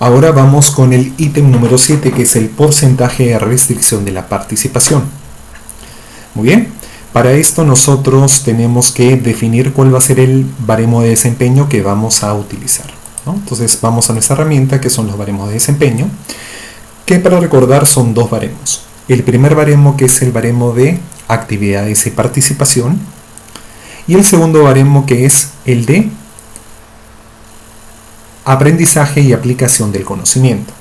Ahora vamos con el ítem número 7, que es el porcentaje de restricción de la participación. Muy bien, para esto nosotros tenemos que definir cuál va a ser el baremo de desempeño que vamos a utilizar, ¿no? Entonces vamos a nuestra herramienta, que son los baremos de desempeño, que para recordar son dos baremos. El primer baremo, que es el baremo de actividades y participación, y el segundo baremo, que es el de aprendizaje y aplicación del conocimiento.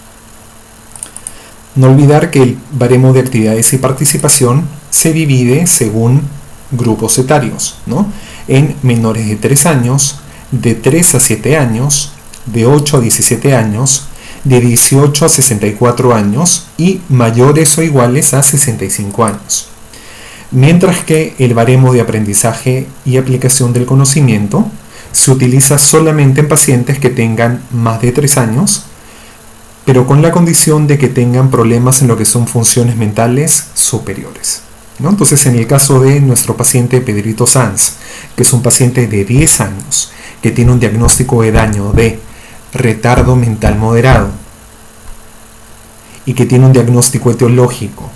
No olvidar que el baremo de actividades y participación se divide según grupos etarios, ¿no? En menores de 3 años, de 3 a 7 años, de 8 a 17 años, de 18 a 64 años y mayores o iguales a 65 años. Mientras que el baremo de aprendizaje y aplicación del conocimiento se utiliza solamente en pacientes que tengan más de 3 años, pero con la condición de que tengan problemas en lo que son funciones mentales superiores, ¿no? Entonces, en el caso de nuestro paciente Pedrito Sanz, que es un paciente de 10 años, que tiene un diagnóstico de daño de retardo mental moderado y que tiene un diagnóstico etiológico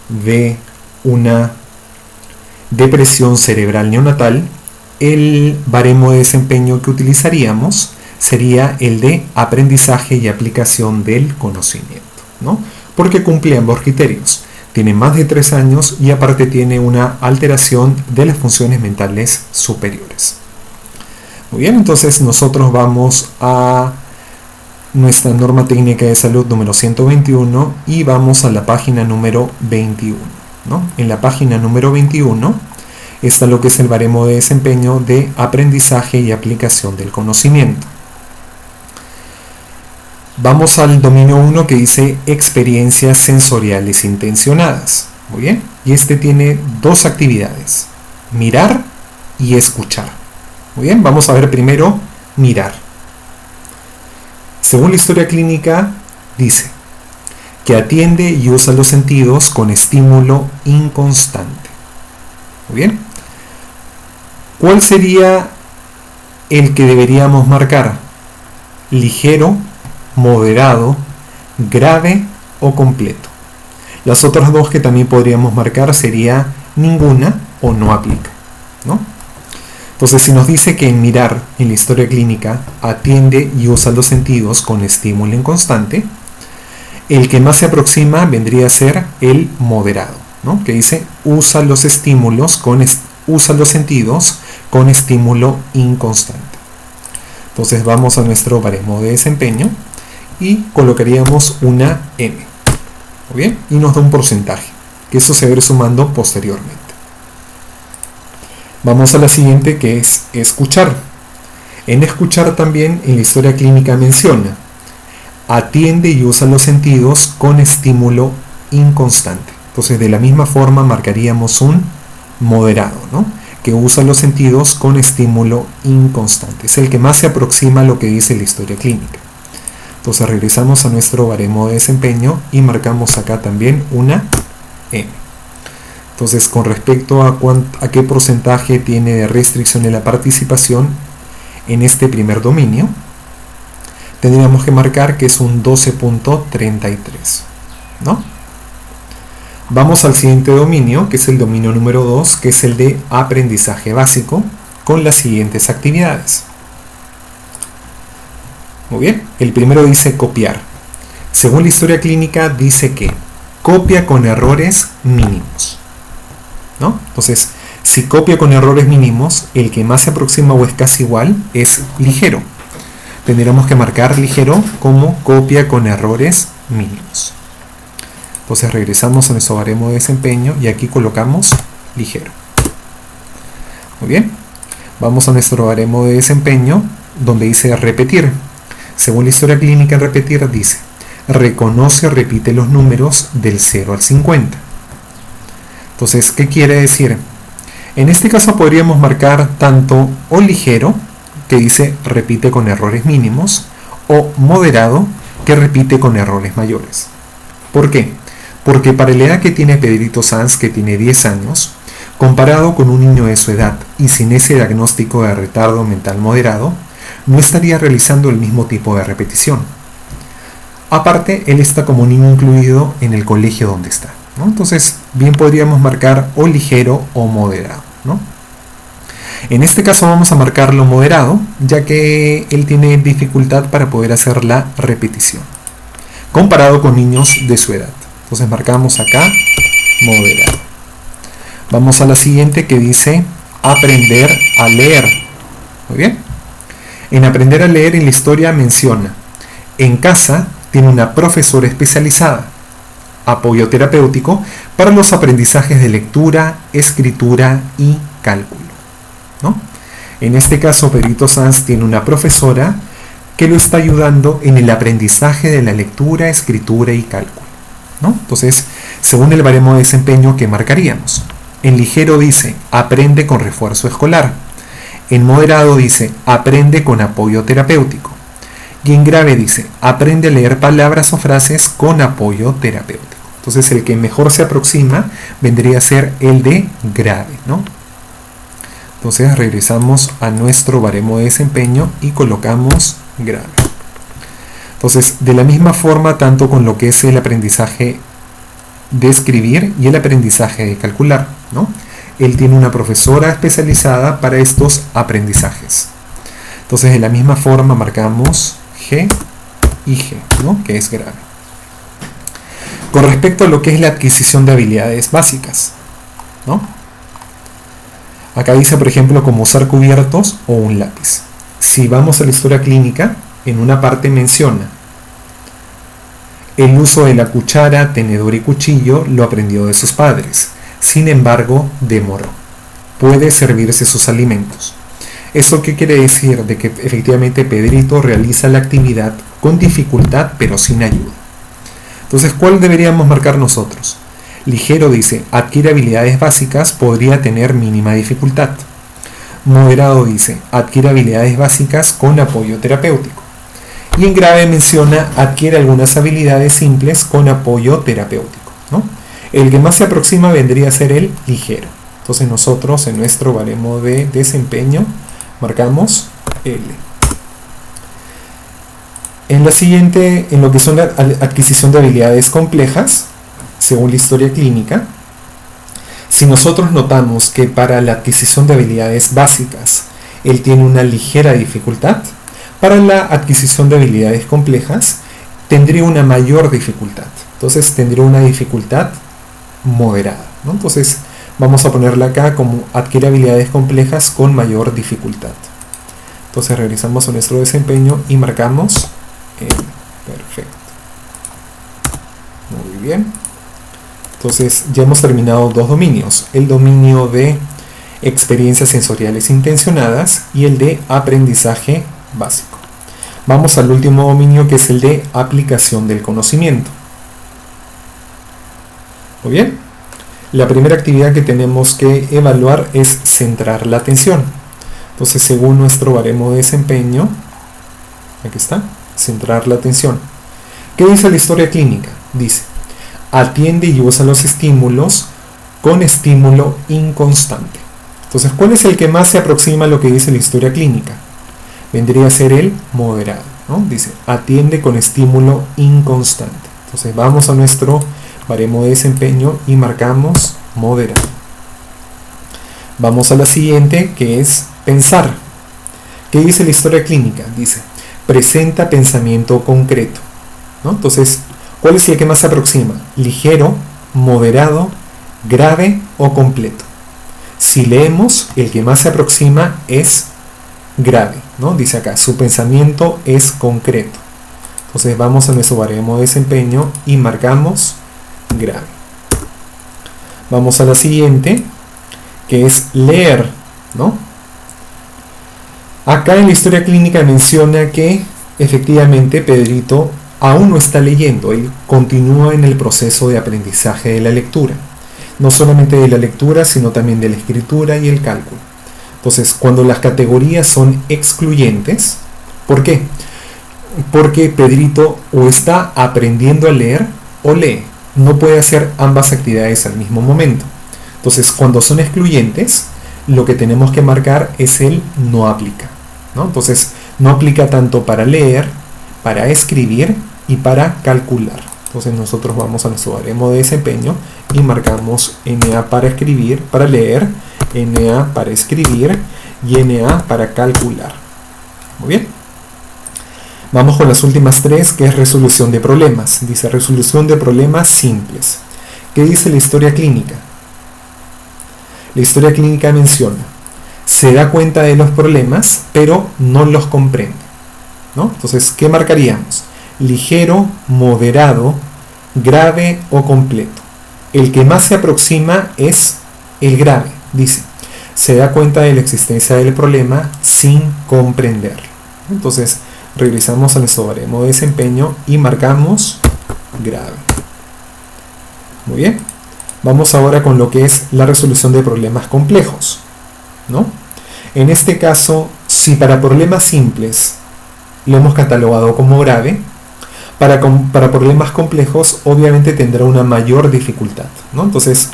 de una depresión cerebral neonatal, el baremo de desempeño que utilizaríamos sería el de aprendizaje y aplicación del conocimiento, ¿no? Porque cumple ambos criterios. Tiene más de 3 años y aparte tiene una alteración de las funciones mentales superiores. Muy bien, entonces nosotros vamos a nuestra norma técnica de salud número 121 y vamos a la página número 21, ¿no? En la página número 21 está lo que es el baremo de desempeño de aprendizaje y aplicación del conocimiento. Vamos al dominio 1, que dice experiencias sensoriales intencionadas. Muy bien, y este tiene dos actividades: mirar y escuchar. Muy bien, vamos a ver primero mirar. Según la historia clínica, dice que atiende y usa los sentidos con estímulo inconstante. Muy bien, ¿cuál sería el que deberíamos marcar? Ligero, moderado, grave o completo. Las otras dos que también podríamos marcar sería ninguna o no aplica, ¿no? Entonces, si nos dice que en mirar, en la historia clínica, atiende y usa los sentidos con estímulo inconstante, el que más se aproxima vendría a ser el moderado, ¿no? Que dice usa los sentidos con estímulo inconstante. Entonces vamos a nuestro baremo de desempeño y colocaríamos una M. Muy bien, y nos da un porcentaje, que eso se va a ir sumando posteriormente. Vamos a la siguiente, que es escuchar. En escuchar también en la historia clínica menciona atiende y usa los sentidos con estímulo inconstante. Entonces, de la misma forma marcaríamos un moderado, ¿no? Que usa los sentidos con estímulo inconstante. Es el que más se aproxima a lo que dice la historia clínica. Entonces regresamos a nuestro baremo de desempeño y marcamos acá también una M. Entonces, con respecto a qué porcentaje tiene de restricción en la participación en este primer dominio, tendríamos que marcar que es un 12.33, ¿no? Vamos al siguiente dominio, que es el dominio número 2, que es el de aprendizaje básico, con las siguientes actividades. Muy bien, el primero dice copiar. Según la historia clínica, dice que copia con errores mínimos, ¿no? Entonces, si copia con errores mínimos, el que más se aproxima o es casi igual es ligero. Tendríamos que marcar ligero como copia con errores mínimos. Entonces regresamos a nuestro baremo de desempeño y aquí colocamos ligero. Muy bien, vamos a nuestro baremo de desempeño donde dice repetir. Según la historia clínica, repetir dice reconoce o repite los números del 0 al 50. Entonces, ¿qué quiere decir? En este caso podríamos marcar tanto o ligero, que dice repite con errores mínimos, o moderado, que repite con errores mayores. ¿Por qué? Porque para la edad que tiene Pedrito Sanz, que tiene 10 años, comparado con un niño de su edad y sin ese diagnóstico de retardo mental moderado, no estaría realizando el mismo tipo de repetición. Aparte, él está como niño incluido en el colegio donde está, ¿no? Entonces, bien podríamos marcar o ligero o moderado, ¿no? En este caso vamos a marcarlo moderado, ya que él tiene dificultad para poder hacer la repetición, comparado con niños de su edad. Entonces marcamos acá moderado. Vamos a la siguiente que dice aprender a leer. Muy bien. En aprender a leer en la historia menciona: en casa tiene una profesora especializada, apoyo terapéutico para los aprendizajes de lectura, escritura y cálculo, ¿no? En este caso, Pedrito Sanz tiene una profesora que lo está ayudando en el aprendizaje de la lectura, escritura y cálculo, ¿no? Entonces, según el baremo de desempeño, ¿qué marcaríamos? En ligero dice, aprende con refuerzo escolar. En moderado dice, aprende con apoyo terapéutico. Y en grave dice, aprende a leer palabras o frases con apoyo terapéutico. Entonces, el que mejor se aproxima vendría a ser el de grave, ¿no? Entonces, regresamos a nuestro baremo de desempeño y colocamos grave. Entonces, de la misma forma, tanto con lo que es el aprendizaje de escribir y el aprendizaje de calcular, ¿no? Él tiene una profesora especializada para estos aprendizajes. Entonces, de la misma forma marcamos G y G, ¿no? Que es grave. Con respecto a lo que es la adquisición de habilidades básicas, ¿no? Acá dice, por ejemplo, cómo usar cubiertos o un lápiz. Si vamos a la historia clínica, en una parte menciona: el uso de la cuchara, tenedor y cuchillo lo aprendió de sus padres. Sin embargo, demoró. Puede servirse sus alimentos. ¿Eso qué quiere decir? De que efectivamente Pedrito realiza la actividad con dificultad pero sin ayuda. Entonces, ¿cuál deberíamos marcar nosotros? Ligero dice, adquiere habilidades básicas, podría tener mínima dificultad. Moderado dice, adquiere habilidades básicas con apoyo terapéutico. Y en grave menciona, adquiere algunas habilidades simples con apoyo terapéutico, ¿no? El que más se aproxima vendría a ser el ligero. Entonces nosotros en nuestro baremo de desempeño marcamos L. En la siguiente, en lo que son la adquisición de habilidades complejas, según la historia clínica, si nosotros notamos que para la adquisición de habilidades básicas él tiene una ligera dificultad, para la adquisición de habilidades complejas tendría una mayor dificultad. Entonces tendría una dificultad moderada, ¿no? Entonces vamos a ponerla acá como adquiere habilidades complejas con mayor dificultad. Entonces regresamos a nuestro desempeño y marcamos perfecto. Muy bien. Entonces ya hemos terminado dos dominios: el dominio de experiencias sensoriales intencionadas y el de aprendizaje básico. Vamos al último dominio, que es el de aplicación del conocimiento. Muy bien. La primera actividad que tenemos que evaluar es centrar la atención. Entonces, según nuestro baremo de desempeño, aquí está, centrar la atención. ¿Qué dice la historia clínica? Dice, atiende y usa los estímulos con estímulo inconstante. Entonces, ¿cuál es el que más se aproxima a lo que dice la historia clínica? Vendría a ser el moderado, ¿no? Dice, atiende con estímulo inconstante. Entonces, vamos a nuestro baremo de desempeño y marcamos moderado. Vamos a la siguiente, que es pensar. ¿Qué dice la historia clínica? Dice, presenta pensamiento concreto, ¿no? Entonces, ¿cuál es el que más se aproxima? Ligero, moderado, grave o completo. Si leemos, el que más se aproxima es grave, ¿no? Dice acá, su pensamiento es concreto. Entonces vamos a nuestro baremo de desempeño y marcamos grave. Vamos a la siguiente, que es leer, ¿no? Acá en la historia clínica menciona que efectivamente Pedrito aún no está leyendo, él continúa en el proceso de aprendizaje de la lectura. No solamente de la lectura, sino también de la escritura y el cálculo. Entonces, cuando las categorías son excluyentes, ¿por qué? Porque Pedrito o está aprendiendo a leer o lee. No puede hacer ambas actividades al mismo momento. Entonces, cuando son excluyentes, lo que tenemos que marcar es el no aplica, ¿no? Entonces, No aplica tanto para leer, para escribir y para calcular. Entonces nosotros vamos a nuestro baremo de desempeño y marcamos NA para escribir, para leer, NA para escribir y NA para calcular. Muy bien. Vamos con las últimas tres, que es resolución de problemas. Dice resolución de problemas simples. ¿Qué dice la historia clínica? La historia clínica menciona, se da cuenta de los problemas, pero no los comprende, ¿no? Entonces, ¿qué marcaríamos? Ligero, moderado, grave o completo. El que más se aproxima es el grave, dice. Se da cuenta de la existencia del problema sin comprenderlo. Entonces, regresamos a nuestro baremo de desempeño y marcamos grave. Muy bien. Vamos ahora con lo que es la resolución de problemas complejos, ¿no? En este caso, si para problemas simples lo hemos catalogado como grave, para problemas complejos obviamente tendrá una mayor dificultad, ¿no? Entonces,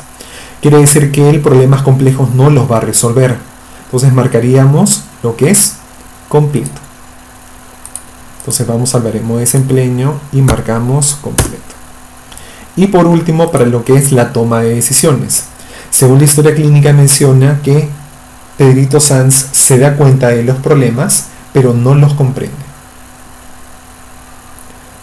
quiere decir que el problemas complejos no los va a resolver. Entonces marcaríamos lo que es completo. Entonces vamos al baremo de desempeño y marcamos completo. Y por último, para lo que es la toma de decisiones. Según la historia clínica menciona que Pedrito Sanz se da cuenta de los problemas, pero no los comprende.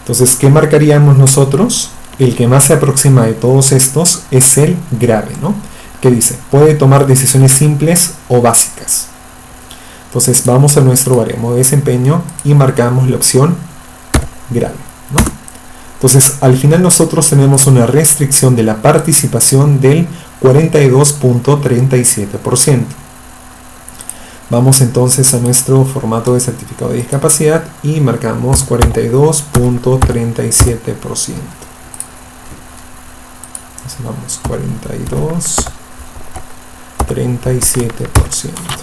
Entonces, ¿qué marcaríamos nosotros? El que más se aproxima de todos estos es el grave, ¿no? Que dice, puede tomar decisiones simples o básicas. Entonces, vamos a nuestro baremo de desempeño y marcamos la opción grave, ¿no? Entonces, al final nosotros tenemos una restricción de la participación del 42.37%. Vamos entonces a nuestro formato de certificado de discapacidad y marcamos 42.37%. Entonces vamos, 42.37%.